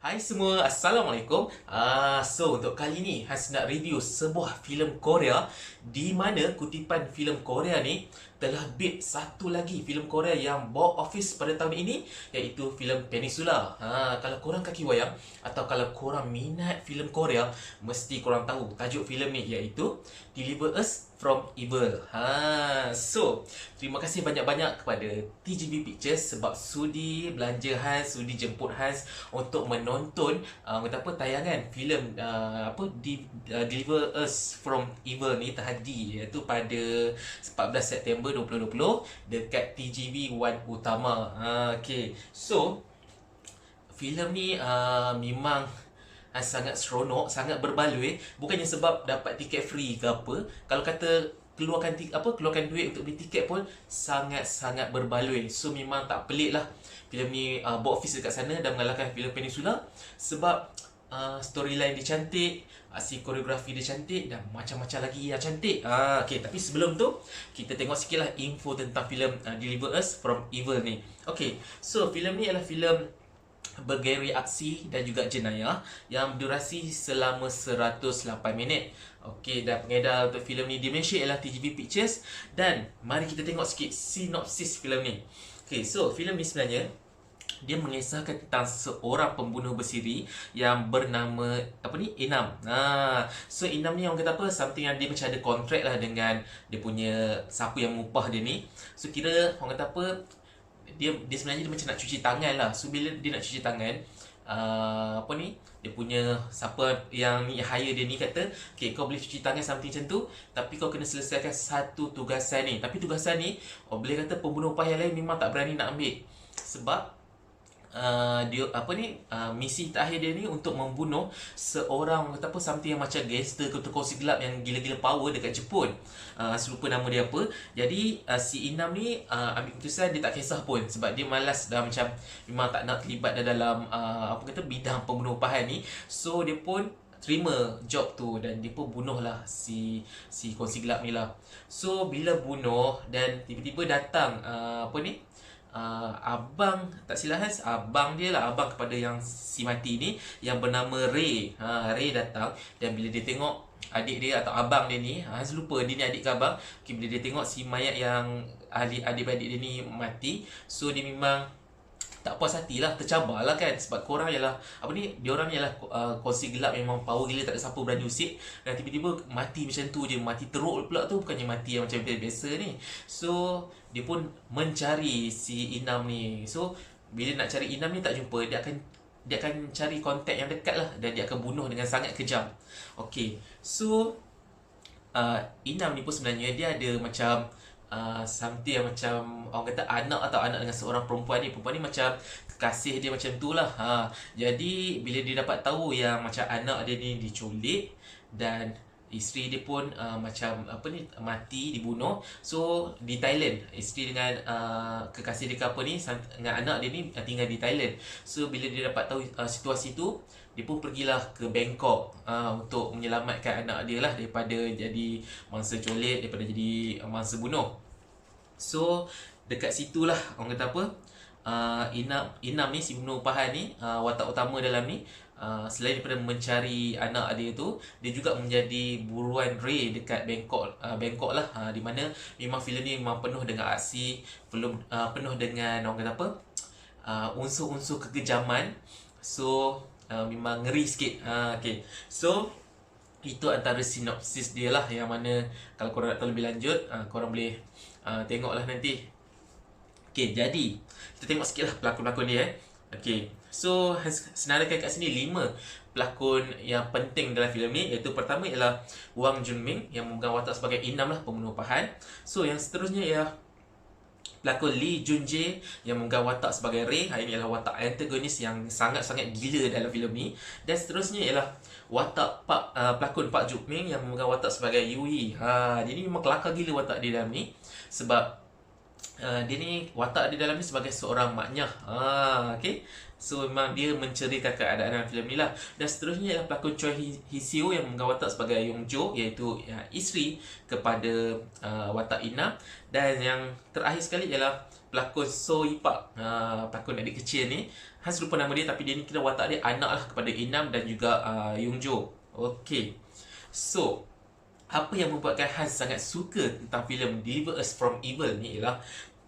Hai semua, Assalamualaikum. Untuk kali ni Hans nak review sebuah filem Korea di mana kutipan filem Korea ni telah beat satu lagi filem Korea yang box office pada tahun ini, iaitu filem Peninsula. Kalau korang kaki wayang atau kalau korang minat filem Korea, mesti korang tahu tajuk filem ni, iaitu Deliver Us from Evil. Terima kasih banyak-banyak kepada TGV Pictures sebab sudi belanja Hans, sudi jemput Hans untuk menonton tayangan filem Deliver Us from Evil ni tadi, iaitu pada 14 September 2020 dekat TGV One Utama. Filem ni memang sangat seronok, sangat berbaloi. Bukannya sebab dapat tiket free ke apa. Kalau kata keluarkan duit untuk beli tiket pun sangat-sangat berbaloi. So memang tak pelik lah filem ni box office dekat sana dan mengalahkan filem Peninsula sebab storyline dia cantik, aksi koreografi dia cantik dan macam-macam lagi yang cantik. Tapi sebelum tu kita tengok sikit lah info tentang filem Deliver Us from Evil ni. Filem ni adalah filem bergaya aksi dan juga jenayah yang berdurasi selama 108 minit. Dan pengedar untuk filem ni di Malaysia ialah TGV Pictures. Dan mari kita tengok sikit sinopsis filem ni. Filem ni sebenarnya dia mengisahkan tentang seorang pembunuh bersiri yang bernama Inam. Inam ni orang kata something yang dia macam ada kontrak lah dengan dia punya siapa yang mengupah dia ni. Kira orang kata dia sebenarnya dia macam nak cuci tangan lah. Bila dia nak cuci tangan, dia punya siapa yang ni hire dia ni kata, kau boleh cuci tangan something macam tu, tapi kau kena selesaikan satu tugasan ni. Tapi tugasan ni boleh kata pembunuh upah yang lain memang tak berani nak ambil sebab misi terakhir dia ni untuk membunuh seorang something yang macam gangster atau kongsi gelap yang gila-gila power dekat Jepun. Lupa nama dia apa. Jadi si Inam ni ambil keputusan dia tak kisah pun sebab dia malas dah, macam memang tak nak terlibat dalam bidang pembunuh upahan ni. So dia pun terima job tu dan dia pun bunuh lah si kongsi gelap ni lah. So bila bunuh dan tiba-tiba datang abang, tak silap Hans, abang dia lah, abang kepada yang si mati ni yang bernama Ray. Ray datang dan bila dia tengok adik dia atau abang dia ni, Hans lupa dia ni adik ke abang. Bila dia tengok si mayat yang adik-adik dia ni mati, so dia memang tak puas hati lah, tercabar lah kan, sebab korang ialah diorang ialah kongsi gelap yang memang power gila, tak ada siapa berani usik, dan tiba-tiba mati macam tu je, mati teruk pula tu, bukannya mati yang macam biasa ni. So dia pun mencari si Inam ni. So bila nak cari Inam ni tak jumpa, dia akan cari kontak yang dekat lah dan dia akan bunuh dengan sangat kejam. Inam ni pun sebenarnya dia ada macam something yang macam orang kata anak dengan seorang perempuan ni. Perempuan ni macam kekasih dia macam tu lah. Jadi bila dia dapat tahu yang macam anak dia ni diculik dan isteri dia pun mati, dibunuh. So di Thailand, isteri dengan kekasih dia dengan anak dia ni tinggal di Thailand. So bila dia dapat tahu situasi tu, dia pun pergilah ke Bangkok untuk menyelamatkan anak dia lah daripada jadi mangsa culik, daripada jadi mangsa bunuh. So dekat situlah orang kata Inam ni, si pembunuh upahan ni, watak utama dalam ni, selain daripada mencari anak dia tu, dia juga menjadi buruan Ray dekat Bangkok lah, di mana memang filem ni memang penuh dengan aksi, penuh dengan orang kata unsur-unsur kekejaman. So memang ngeri sikit. So itu antara sinopsis dia lah, yang mana kalau korang nak tahu lebih lanjut, korang boleh tengok lah nanti. Jadi kita tengok sikit lah pelakon-pelakon dia. So senaraikan kat sini 5 pelakon yang penting dalam filem ni, iaitu pertama ialah Wang Junming yang memegang watak sebagai Inam lah, pembunuh upahan. So yang seterusnya ialah pelakon Lee Jun-jae yang memegang watak sebagai Ray. Ini adalah watak antagonis yang sangat-sangat gila dalam filem ni. Dan seterusnya ialah watak pelakon Park Juk-min yang memegang watak sebagai Yui. Dia ni memang kelakar gila watak dia dalam ni sebab dia ni watak dia dalam ni sebagai seorang maknyah. So memang dia mencerikan keadaan dalam filem ni lah. Dan seterusnya ialah pelakon Choi Hee-seo yang memegang watak sebagai Yong Jo, iaitu isteri kepada watak Inam. Dan yang terakhir sekali ialah pelakon So Yi Pak, pelakon adik kecil ni. Hans lupa nama dia, tapi dia ni kira watak dia anak lah kepada Inam dan juga Yung Jo. Okay, so apa yang membuatkan Hans sangat suka tentang filem Deliver Us From Evil ni ialah,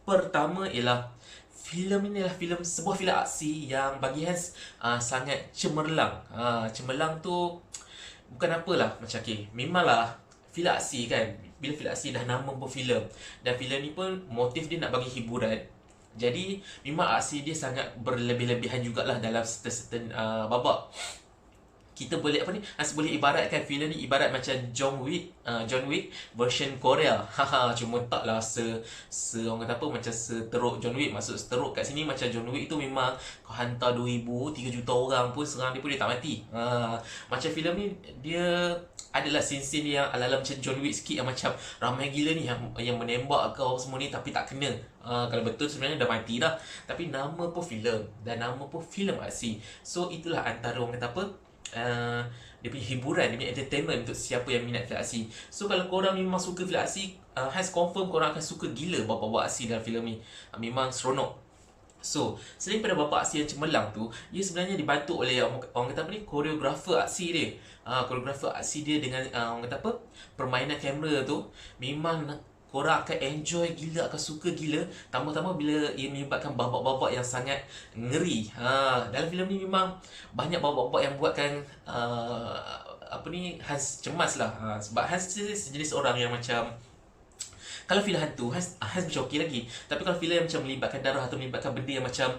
pertama ialah filem ini adalah sebuah filem aksi yang bagi Hans sangat cemerlang. Cemerlang tu bukan apalah, macam memanglah filem aksi kan. Bila filem aksi dah nama pun filem, dan filem ni pun motif dia nak bagi hiburan. Jadi memang aksi dia sangat berlebih-lebihan jugalah dalam certain babak. Kita boleh boleh ibaratkan filem ni ibarat macam John Wick version Korea. Cuma taklah orang kata apa, macam seteruk John Wick. Maksud seteruk kat sini macam John Wick tu memang kau hantar 3 juta orang pun serang dia pun dia tak mati. Macam filem ni dia adalah scene-scene yang ala-ala macam John Wick sikit, yang macam ramai gila ni yang menembak kau semua ni tapi tak kena. Kalau betul sebenarnya dah mati dah. Tapi nama pun filem dan nama pun filem aksi. So itulah antara orang kata apa, dia punya hiburan, dia punya entertainment untuk siapa yang minat filem aksi. So kalau korang memang suka filem aksi, Hans confirm korang akan suka gila babak-babak aksi dalam filem ni. Memang seronok. So, selain pada babak aksi yang cemerlang tu, ia sebenarnya dibantu oleh orang kata apa ni, koreografer aksi dia. Koreografer aksi dia dengan orang kata apa, permainan kamera tu memang korang akan enjoy gila, akan suka gila. Tambah-tambah bila ia menyebabkan babak-babak yang sangat ngeri. Dalam filem ni memang banyak babak-babak yang buatkan Hans cemas lah. Sebab Hans sejenis orang yang macam, kalau filem hantu, Hans macam okey lagi. Tapi kalau filem macam melibatkan darah atau melibatkan benda yang macam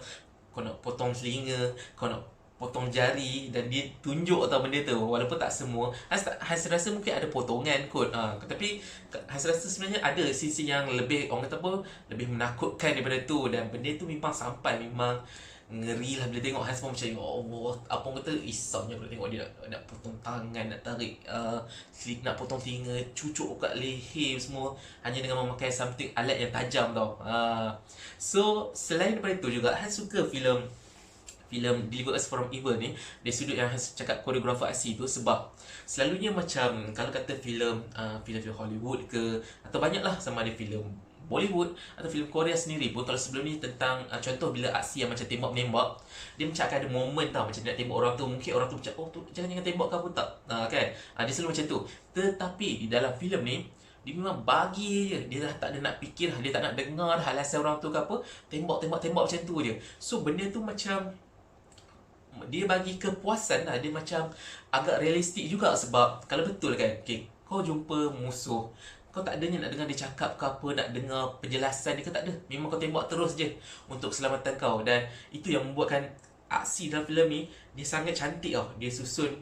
kau nak potong telinga, kau nak potong jari dan dia tunjuk atau benda tu, walaupun tak semua, Hans rasa mungkin ada potongan kot. Tapi Hans rasa sebenarnya ada sisi yang lebih, orang kata apa, lebih menakutkan daripada tu. Dan benda tu memang sampai, memang ngeri lah bila tengok. Hans pun macam, ya Allah, apa orang kata, risaunya bila tengok dia nak potong tangan, nak tarik nak potong telinga, cucuk kat leher semua, hanya dengan memakai something, alat yang tajam tau. So selain daripada itu juga, Hans suka filem Deliver Us From Evil ni dari sudut yang Hans cakap koreografer aksi tu. Sebab selalunya macam kalau kata filem Hollywood ke, atau banyaklah sama ada filem Bollywood atau filem Korea sendiri pun, kalau sebelum ni tentang contoh bila aksi yang macam tembak menembak, dia macam akan ada momen tau, macam dia nak tembak orang tu, mungkin orang tu macam, oh tu jangan tembak ke apa tak, kan. Dia selalu macam tu. Tetapi di dalam filem ni dia memang bagi je, dia dah tak ada nak fikir, dia tak nak dengar alasan orang tu ke apa, tembak macam tu je. So benda tu macam dia bagi kepuasan lah. Dia macam agak realistik juga. Sebab kalau betul kan, kau jumpa musuh, kau tak adanya nak dengar dia cakap ke apa, nak dengar penjelasan dia ke, tak ada. Memang kau tembak terus je untuk keselamatan kau. Dan itu yang membuatkan aksi dalam filem ni dia sangat cantik tau. Dia susun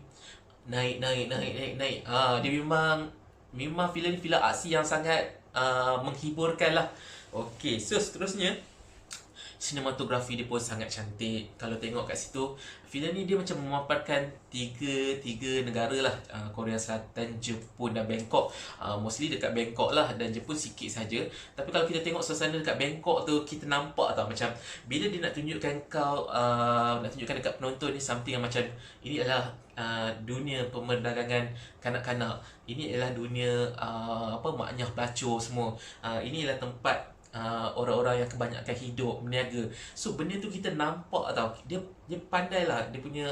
naik. Dia memang filem aksi yang sangat menghiburkan lah. Okay, so seterusnya, sinematografi dia pun sangat cantik. Kalau tengok kat situ, filem ni dia macam memaparkan tiga negara lah, Korea Selatan, Jepun dan Bangkok. Mostly dekat Bangkok lah, dan Jepun sikit saja. Tapi kalau kita tengok suasana dekat Bangkok tu, kita nampak tau macam bila dia nak tunjukkan nak tunjukkan dekat penonton ni something yang macam, ini adalah dunia pemerdagangan kanak-kanak. Ini adalah dunia maknyah pelacur semua. Ini adalah tempat orang-orang yang kebanyakan hidup berniaga. So benda tu kita nampak tau. Dia pandai lah. Dia punya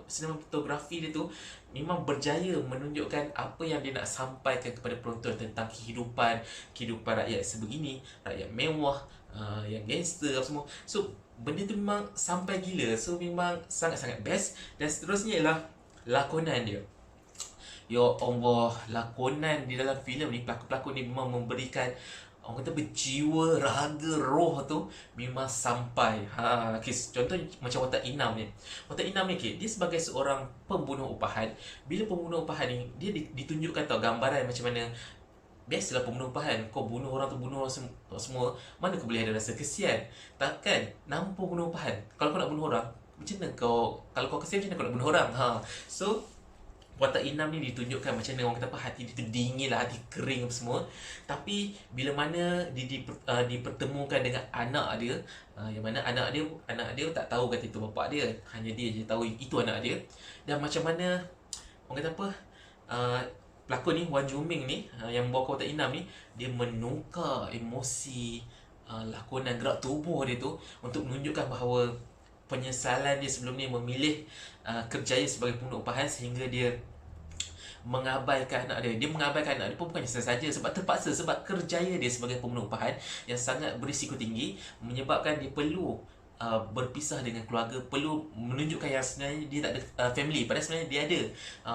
sinematografi dia tu memang berjaya menunjukkan apa yang dia nak sampaikan kepada penonton tentang kehidupan rakyat sebegini, rakyat mewah, yang gangster semua. So benda tu memang sampai gila. So memang sangat-sangat best. Dan seterusnya ialah lakonan dia. Ya Allah, lakonan di dalam filem ni, pelakon-pelakon ni memang memberikan, orang kata, berjiwa, raga, roh tu memang sampai. Okay, contoh macam watak Inam ni. Watak Inam ni, dia sebagai seorang pembunuh upahan. Bila pembunuh upahan ni, dia ditunjukkan tau gambaran macam mana. Biasalah pembunuh upahan, kau bunuh orang semua, mana kau boleh ada rasa kesian? Takkan nama pembunuh upahan. Kalau kau nak bunuh orang, macam mana kalau kau kesian, macam mana kau nak bunuh orang? So watak Inam ni ditunjukkan macam mana, orang kata apa, hati dia tu dingin lah, hati kering apa semua. Tapi bila mana dia dipertemukan dengan anak dia, yang mana anak dia tak tahu kata itu bapak dia, hanya dia je tahu itu anak dia. Dan macam mana, orang kata apa, pelakon ni, Wan Juming ni, yang membawa watak Inam ni, dia menukar emosi lakonan gerak tubuh dia tu untuk menunjukkan bahawa penyesalan dia sebelum ni memilih kerjaya sebagai pembunuh upahan, sehingga dia mengabaikan anak dia. Dia mengabaikan anak dia pun bukannya saja sebab terpaksa, sebab kerjaya dia sebagai pembunuh upahan yang sangat berisiko tinggi menyebabkan dia perlu berpisah dengan keluarga, perlu menunjukkan yang sebenarnya dia tak ada family, padahal sebenarnya dia ada.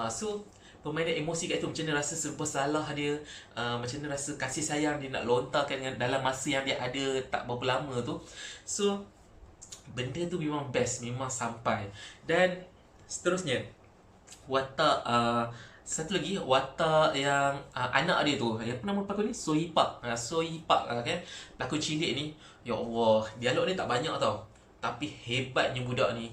So permainan emosi kat itu, macam mana rasa serba salah dia, macam mana rasa kasih sayang dia nak lontarkan dengan dalam masa yang dia ada tak berapa lama tu. So benda tu memang best, memang sampai. Dan seterusnya, watak satu lagi, watak yang anak dia tu, yang apa nama pelakon ni, Sohee Park. Sohee Park kan, pelakon cilik ni, ya Allah, dialog dia tak banyak tau, tapi hebatnya budak ni.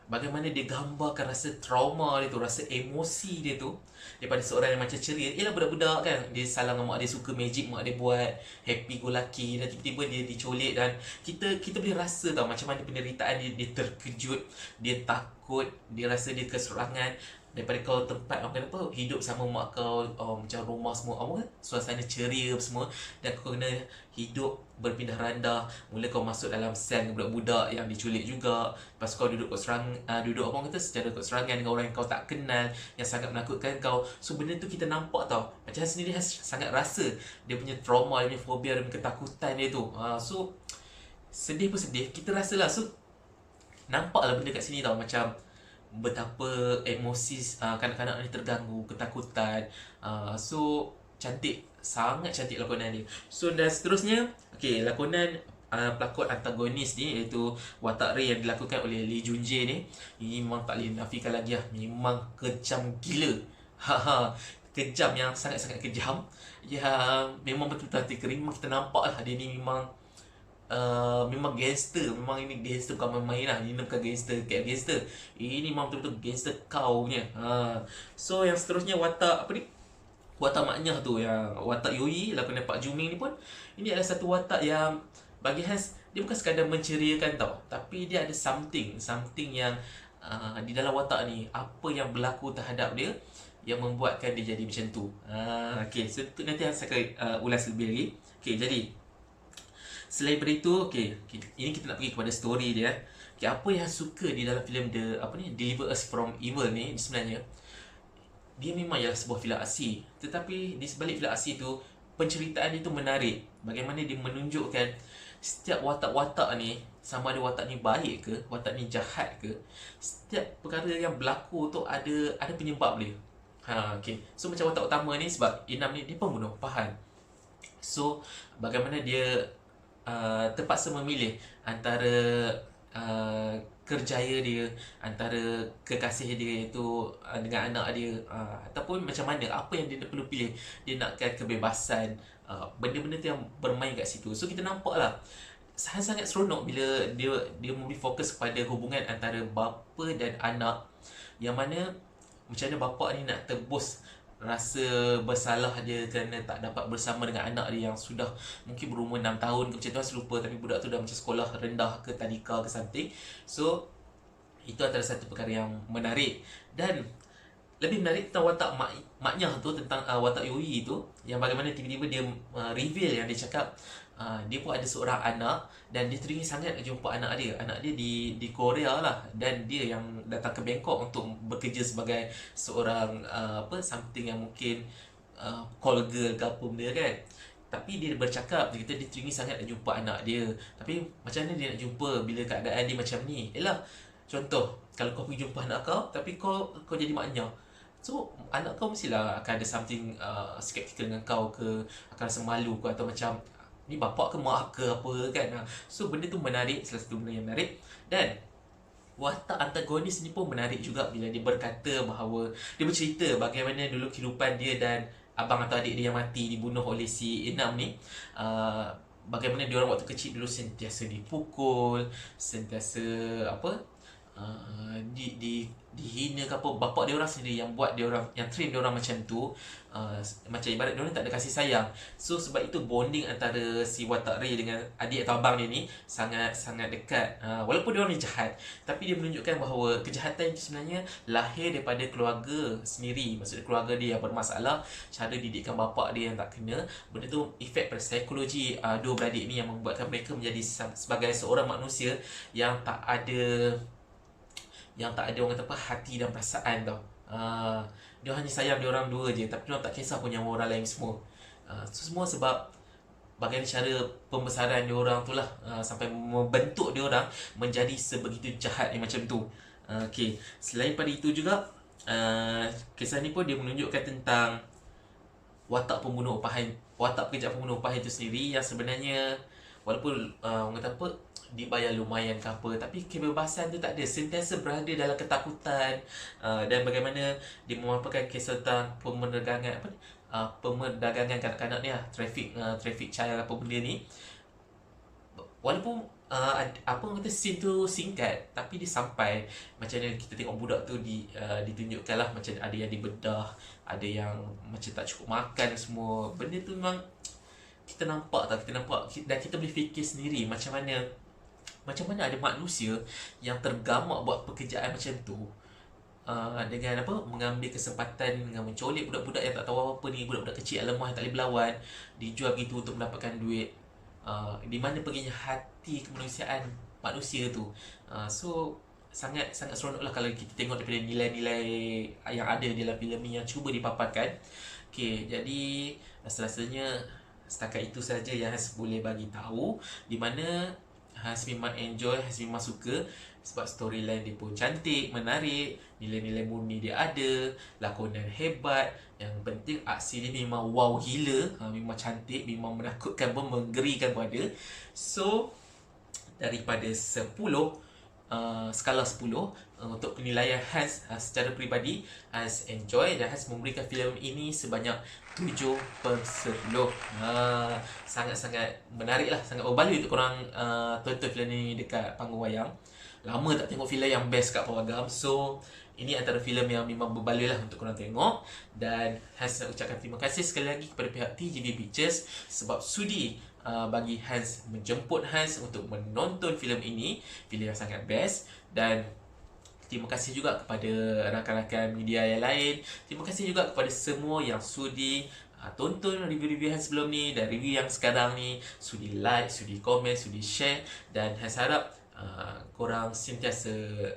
Bagaimana dia gambarkan rasa trauma dia tu, rasa emosi dia tu, daripada seorang yang macam ceria. Ialah budak-budak kan, dia salah dengan mak dia, suka magic mak dia buat, happy go lucky, dan tiba-tiba dia diculik. Dan kita boleh rasa tau macam mana penderitaan dia. Dia terkejut, dia takut, dia rasa dia keserangan. Daripada kau tempat apa hidup sama mak kau, macam rumah semua suasana ceria semua, dan kau kena hidup berpindah randah. Mula kau masuk dalam sel dengan budak-budak yang diculik juga. Lepas kau duduk secara kot serangan dengan orang yang kau tak kenal, yang sangat menakutkan kau. So benda tu kita nampak tau, macam Han sendiri sangat rasa dia punya trauma, dia punya fobia, dia punya ketakutan dia tu. So sedih pun sedih, kita rasalah. So nampaklah benda kat sini tau, macam betapa emosi kanak-kanak ni terganggu, ketakutan. So cantik, sangat cantik lakonan dia. So dan seterusnya, okay, lakonan pelakon antagonis ni, iaitu watak Ray yang dilakukan oleh Lee Jun Jae ni, ini memang tak boleh nafikan lagi lah, memang kejam gila. Kejam, yang sangat-sangat kejam, yang memang betul-betul hati kering. Memang kita nampak lah dia ni memang memang gangster. Memang ini gangster, bukan main-main lah. Ini bukan gangster kayak gangster, ini memang betul-betul gangster kau punya. So yang seterusnya, watak apa ni, watak maknya tu, yang watak Yui lakonan Pak Juming ni pun, ini adalah satu watak yang bagi Hans, dia bukan sekadar menceriakan tau, tapi dia ada something yang di dalam watak ni, apa yang berlaku terhadap dia yang membuatkan dia jadi macam tu. Okay, so nanti Hans akan ulas lebih lagi. Okay, jadi selain daripada itu, okay, ini kita nak pergi kepada story dia. Okay, apa yang suka di dalam filem Deliver Us From Evil ni, sebenarnya dia memang ialah sebuah filem aksi, tetapi di sebalik filem aksi tu, penceritaan dia tu menarik. Bagaimana dia menunjukkan setiap watak-watak ni, sama ada watak ni baik ke, watak ni jahat ke, setiap perkara yang berlaku tu ada penyebab dia. Okay. So macam watak utama ni, sebab Inam ni dia pembunuh upahan. So bagaimana dia terpaksa memilih antara kerjaya dia, antara kekasih dia itu dengan anak dia, ataupun macam mana, apa yang dia perlu pilih. Dia nakkan kebebasan, benda-benda tu yang bermain kat situ. So kita nampak lah, sangat-sangat seronok bila dia memberi fokus kepada hubungan antara bapa dan anak, yang mana macam mana bapa ni nak tebus rasa bersalah dia kerana tak dapat bersama dengan anak dia yang sudah mungkin berumur 6 tahun ke macam tu, saya lupa, tapi budak tu dah macam sekolah rendah ke tadika ke something. So itu adalah satu perkara yang menarik. Dan lebih menarik tentang watak maknya tu, tentang watak Yui tu, yang bagaimana tiba-tiba dia reveal yang dia cakap dia pun ada seorang anak, dan dia teringin sangat nak jumpa anak dia. Anak dia di Korea lah, dan dia yang datang ke Bangkok untuk bekerja sebagai seorang something yang mungkin call girl ke apa benda kan. Tapi dia bercakap, dia kata dia teringin sangat nak jumpa anak dia, tapi macam mana dia nak jumpa bila keadaan dia macam ni. Yelah, contoh, kalau kau pergi jumpa anak kau, tapi kau jadi maknya, so anak kau mestilah akan ada something skeptical dengan kau ke, akan rasa malu ke, atau macam ni bapak ke mak ke apa kan. So benda tu menarik, salah satu benda yang menarik. Dan watak antagonis ni pun menarik juga, bila dia berkata bahawa dia bercerita bagaimana dulu kehidupan dia dan abang atau adik dia yang mati dibunuh oleh si Inam ni. Bagaimana dia orang waktu kecil dulu sentiasa dipukul, sentiasa dihina ke apa, bapak dia orang sendiri yang buat dia orang, yang train dia orang macam tu. Macam ibarat dia orang tak ada kasih sayang. So sebab itu bonding antara si watak Ray dengan adik atau abang dia ni sangat dekat. Walaupun dia orang ni jahat, tapi dia menunjukkan bahawa kejahatan itu sebenarnya lahir daripada keluarga sendiri. Maksudnya keluarga dia yang bermasalah, cara didikan bapak dia yang tak kena. Benda tu efek pada psikologi dua beradik ni yang membuatkan mereka menjadi sebagai seorang manusia yang tak ada orang kata apa, hati dan perasaan tau. Dia hanya sayang dia orang dua je, tapi dia orang tak kisah pun nyawa orang lain semua. So semua sebab bagaimana cara pembesaran dia orang tu lah, sampai membentuk dia orang menjadi sebegitu jahat yang macam tu. Okay. Selain pada itu juga, kisah ni pun dia menunjukkan tentang watak pekerja pembunuh upahan itu sendiri, yang sebenarnya walaupun orang kata apa, dibayar lumayan ke apa, tapi kebebasan tu tak ada, sentiasa berada dalam ketakutan. Dan bagaimana dia memaparkan kisah tentang pemerdagangan kanak-kanak ni lah, traffic child apa benda ni. Walaupun apa orang kata, scene tu singkat, tapi dia sampai macam mana kita tengok budak tu ditunjukkan lah, macam ada yang dibedah, ada yang macam tak cukup makan semua. Benda tu memang kita nampak dan kita boleh fikir sendiri macam mana ada manusia yang tergamak buat pekerjaan macam tu, dengan apa, mengambil kesempatan dengan mencolik budak-budak yang tak tahu apa-apa ni, budak-budak kecil yang lemah yang tak boleh berlawan, dijual begitu untuk mendapatkan duit. Di mana perginya hati kemanusiaan manusia tu. So sangat seronok lah kalau kita tengok daripada nilai-nilai yang ada dalam filem ni yang cuba dipaparkan. Okay, jadi rasanya setakat itu saja yang Hans boleh bagi tahu, di mana Hans memang enjoy, Hans memang suka sebab storyline dia pun cantik, menarik, nilai-nilai murni dia ada, lakonan hebat, yang penting aksi dia memang wow gila, memang cantik, memang menakutkan pun, menggerikan pun ada. So daripada 10, skala 10, untuk penilaian Hans secara peribadi, Hans enjoy dan Hans memberikan filem ini sebanyak 7/10. Sangat-sangat menarik lah, sangat berbaloi untuk korang tonton filem ni dekat panggung wayang. Lama tak tengok filem yang best kat pawagam. So ini antara filem yang memang berbaloi lah untuk korang tengok. Dan Hans nak ucapkan terima kasih sekali lagi kepada pihak TGV Pictures sebab sudi bagi Hans, menjemput Hans untuk menonton filem ini, filem yang sangat best. Dan terima kasih juga kepada rakan-rakan media yang lain. Terima kasih juga kepada semua yang sudi tonton review-review Hans sebelum ni dan review yang sekarang ni, sudi like, sudi komen, sudi share. Dan Hans harap korang sentiasa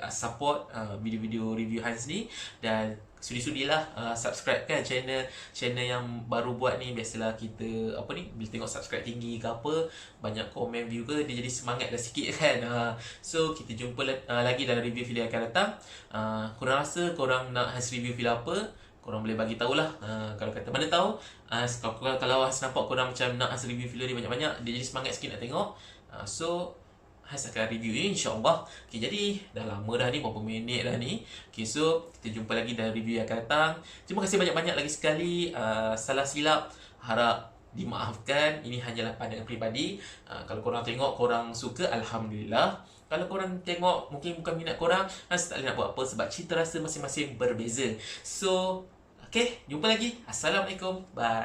support video-video review Hans ni, dan sudi-sudilah subscribe kan channel yang baru buat ni. Biasalah kita apa ni, bila tengok subscribe tinggi ke apa, banyak komen view ke, dia jadi semangat dah sikit kan. So kita jumpa lagi dalam review video yang akan datang. Korang rasa korang nak Hans review film apa, korang boleh bagi tahulah. Kalau kata mana tahu, kalau Hans nampak korang macam nak Hans review film ni banyak-banyak, dia jadi semangat sikit nak tengok. So Hans akan review ni insyaAllah. Okay, jadi dah lama dah ni, berapa minit dah ni. Okay, so kita jumpa lagi dalam review yang akan datang. Terima kasih banyak-banyak lagi sekali. Salah silap harap dimaafkan. Ini hanyalah pandangan peribadi. Kalau korang tengok, korang suka, Alhamdulillah. Kalau korang tengok mungkin bukan minat korang, Hans tak boleh nak buat apa sebab cita rasa masing-masing berbeza. So okay, jumpa lagi. Assalamualaikum. Bye.